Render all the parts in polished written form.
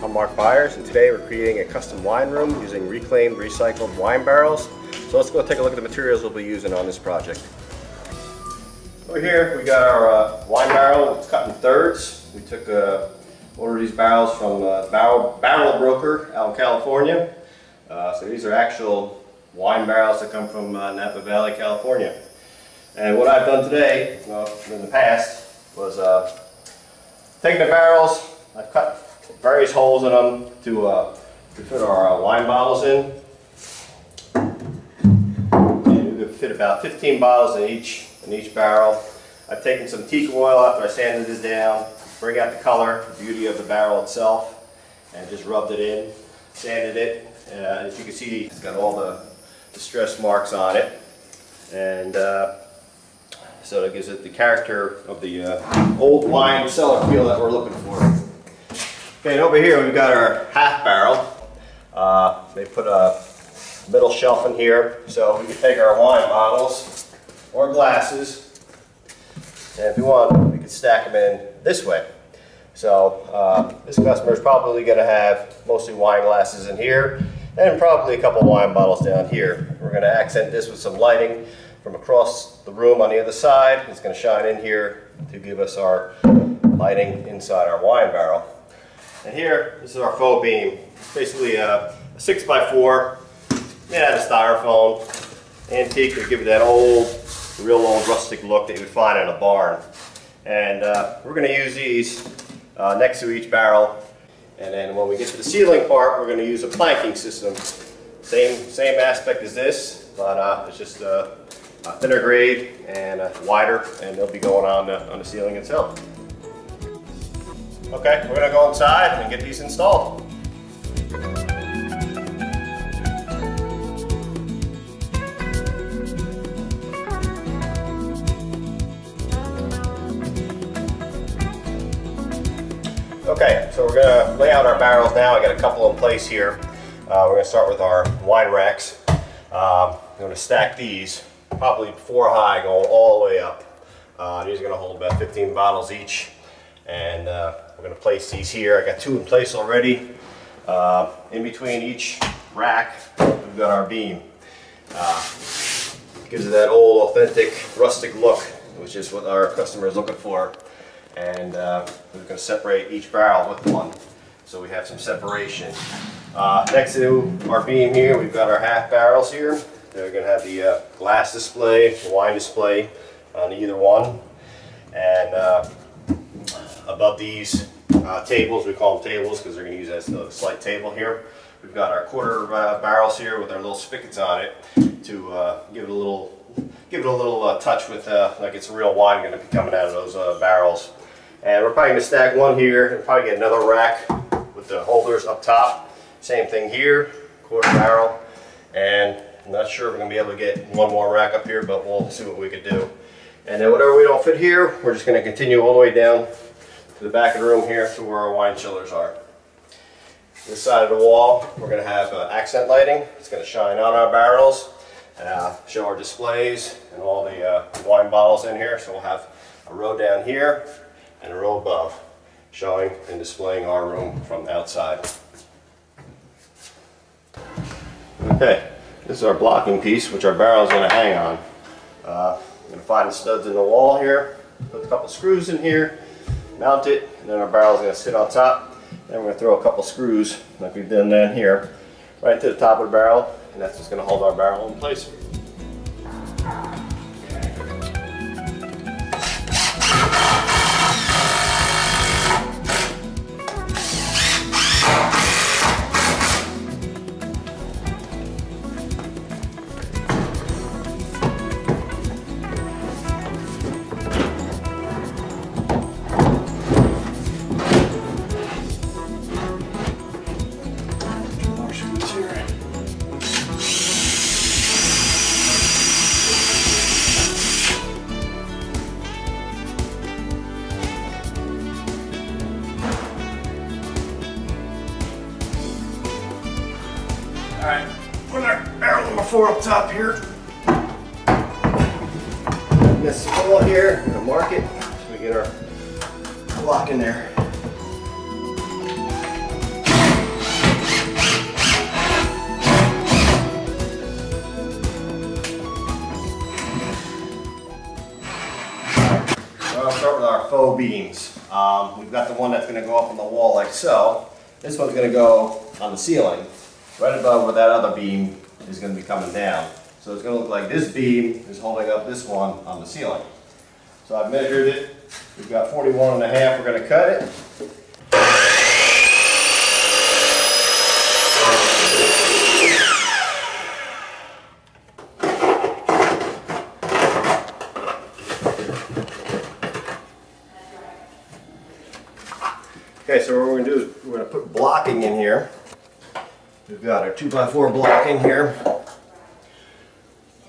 I'm Mark Beyers, and today we're creating a custom wine room using reclaimed, recycled wine barrels. So let's go take a look at the materials we'll be using on this project. Over here we got our wine barrel. It's cut in thirds. We took one of these barrels from Barrel Broker out in California. So these are actual wine barrels that come from Napa Valley, California. And what I've done today, in the past, was taking the barrels. I've cut various holes in them to fit our wine bottles in. And we could fit about 15 bottles in each barrel. I've taken some teak oil after I sanded this down, bring out the color, the beauty of the barrel itself, and just rubbed it in, sanded it. As you can see, it's got all the stress marks on it, and so that gives it the character of the old wine cellar feel that we're looking for. Okay, and over here we've got our half barrel. They put a middle shelf in here, so we can take our wine bottles or glasses, and if you want, we can stack them in this way. So this customer is probably going to have mostly wine glasses in here, and probably a couple wine bottles down here. We're going to accent this with some lighting from across the room on the other side. It's going to shine in here to give us our lighting inside our wine barrel. And here, this is our faux beam. It's basically a 6x4 made out of styrofoam, antique, to give it that real old rustic look that you would find in a barn. And we're going to use these next to each barrel. And then when we get to the ceiling part, we're going to use a planking system. Same aspect as this, but it's just a thinner grade and wider, and they'll be going on the ceiling itself. Okay, we're going to go inside and get these installed. Okay, so we're going to lay out our barrels now. I got a couple in place here. We're going to start with our wine racks. I'm going to stack these probably 4 high, going all the way up. These are going to hold about 15 bottles each, and we're going to place these here. I got 2 in place already. In between each rack, we've got our beam. Gives it that old, authentic, rustic look, which is what our customer is looking for. And we're going to separate each barrel with one, so we have some separation. Next to our beam here, we've got our half barrels here. They're going to have the glass display, the wine display on either one. And above these tables, we call them tables because they're going to use as a slight table here. We've got our quarter barrels here with our little spigots on it to give it a little touch with like it's real wine going to be coming out of those barrels. And we're probably going to stack one here and probably get another rack with the holders up top. Same thing here, quarter barrel. And I'm not sure if we're going to be able to get one more rack up here, but we'll see what we could do. And then whatever we don't fit here, we're just going to continue all the way down to the back of the room here to where our wine chillers are. This side of the wall, we're going to have accent lighting. It's going to shine on our barrels, show our displays and all the wine bottles in here. So we'll have a row down here and a row above, showing and displaying our room from the outside. Okay, this is our blocking piece, which our barrel is going to hang on. I'm going to find the studs in the wall here, put a couple screws in here, mount it, and then our barrel is going to sit on top. Then we're going to throw a couple screws, like we've done down here, right to the top of the barrel, and that's just going to hold our barrel in place. Alright, put our barrel number 4 up top here. This hole here, we're going to mark it so we get our block in there. going to start with our faux beams. We've got the one that's going to go up on the wall like so. This one's going to go on the ceiling, right above where that other beam is going to be coming down. So it's going to look like this beam is holding up this one on the ceiling. So I've measured it. We've got 41.5. We're going to cut it. Okay, so what we're going to do is we're going to put blocking in here. We've got our 2x4 blocking here.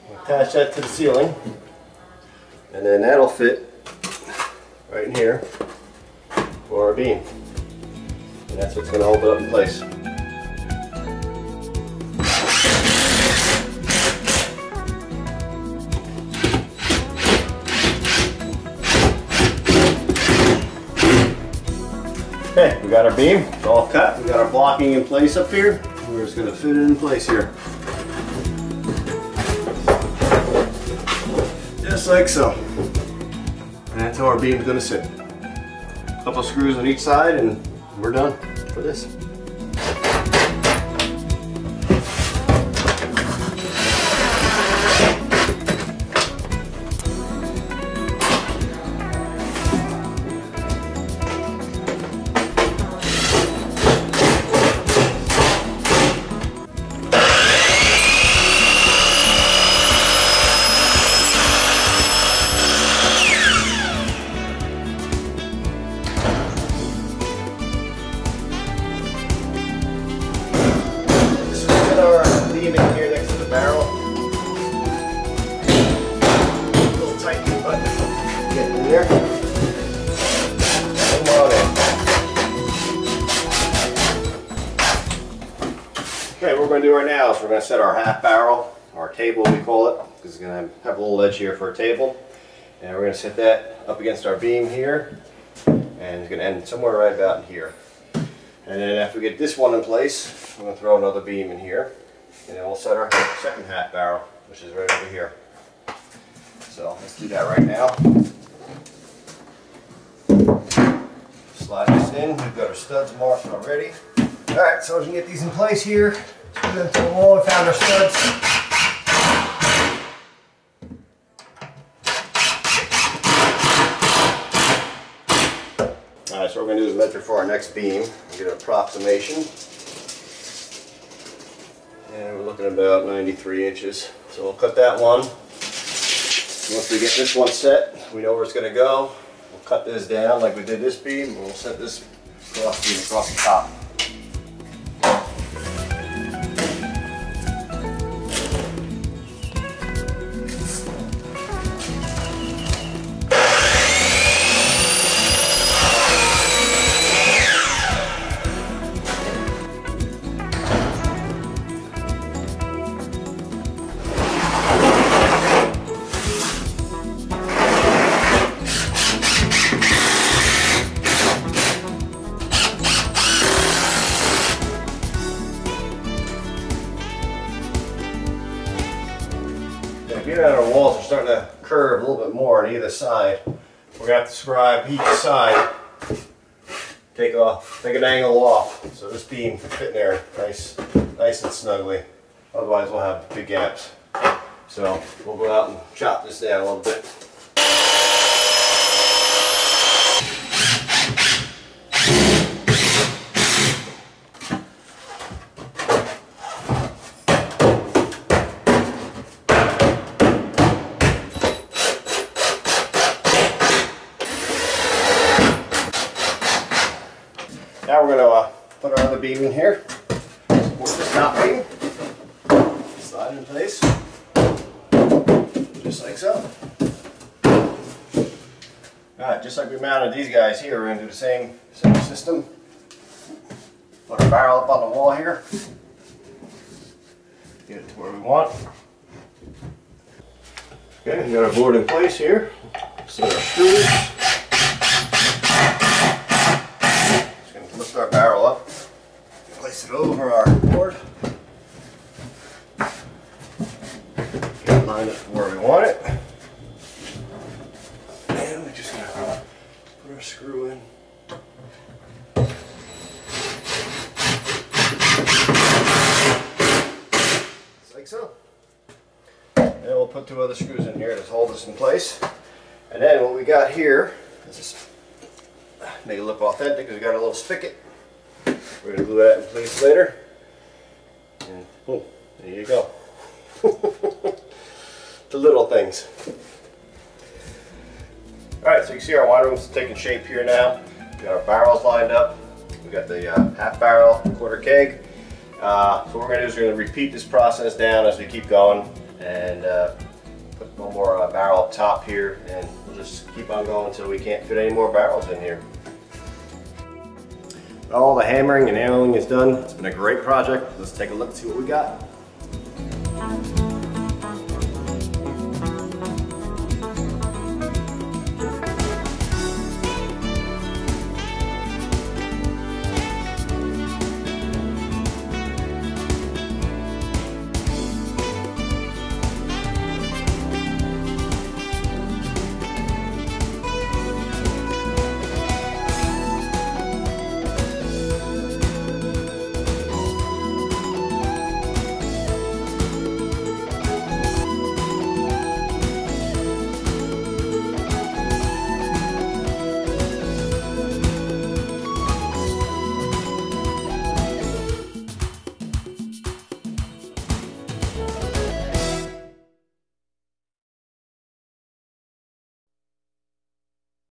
We'll attach that to the ceiling, and then that'll fit right in here for our beam. And that's what's going to hold it up in place. Okay, we got our beam, it's all cut. We got our blocking in place up here. We're just going to fit it in place here. Just like so. And that's how our beam is going to sit. A couple screws on each side and we're done for this. In here next to the barrel. A little tight, but get in there. Come on in. Okay, what we're going to do right now is we're going to set our half barrel, our table we call it, because it's going to have a little ledge here for a table. And we're going to set that up against our beam here, and it's going to end somewhere right about in here. And then after we get this one in place, we're going to throw another beam in here. And then we'll set our second half barrel, which is right over here. So let's do that right now. Slide this in. We've got our studs marked already. Alright, so as we get these in place here, put them to the wall. We found our studs. Alright, so what we're going to do is measure for our next beam and get an approximation. And we're looking at about 93 inches. So we'll cut that one. Once we get this one set, we know where it's going to go. We'll cut this down like we did this beam, and we'll set this cross beam across the top. Given that our walls are starting to curve a little bit more on either side, we're going to have to scribe each side, take an angle off so this beam can fit in there nice and snugly. Otherwise we'll have big gaps. So we'll go out and chop this down a little bit. Now we're going to put our other beam in here, support this top beam, slide in place, just like so. Alright, just like we mounted these guys here, we're going to do the same system. Put our barrel up on the wall here, get it to where we want. Okay, we got our board in place here, set our screws. Lift our barrel up, place it over our board, get it lined up to where we want it, and we're just going to Put our screw in. Just like so. And we'll put 2 other screws in here to hold this in place. And then what we got here is this, make it look authentic because we got a little spigot. We're going to glue that in place later. And boom, there you go. The little things. Alright, so you can see our wine room's taking shape here now. We got our barrels lined up. We got the half barrel, quarter keg. So what we're going to do is we're going to repeat this process down as we keep going, and put one more barrel up top here, and we'll just keep on going until we can't fit any more barrels in here. All the hammering and nailing is done. It's been a great project. Let's take a look and see what we got.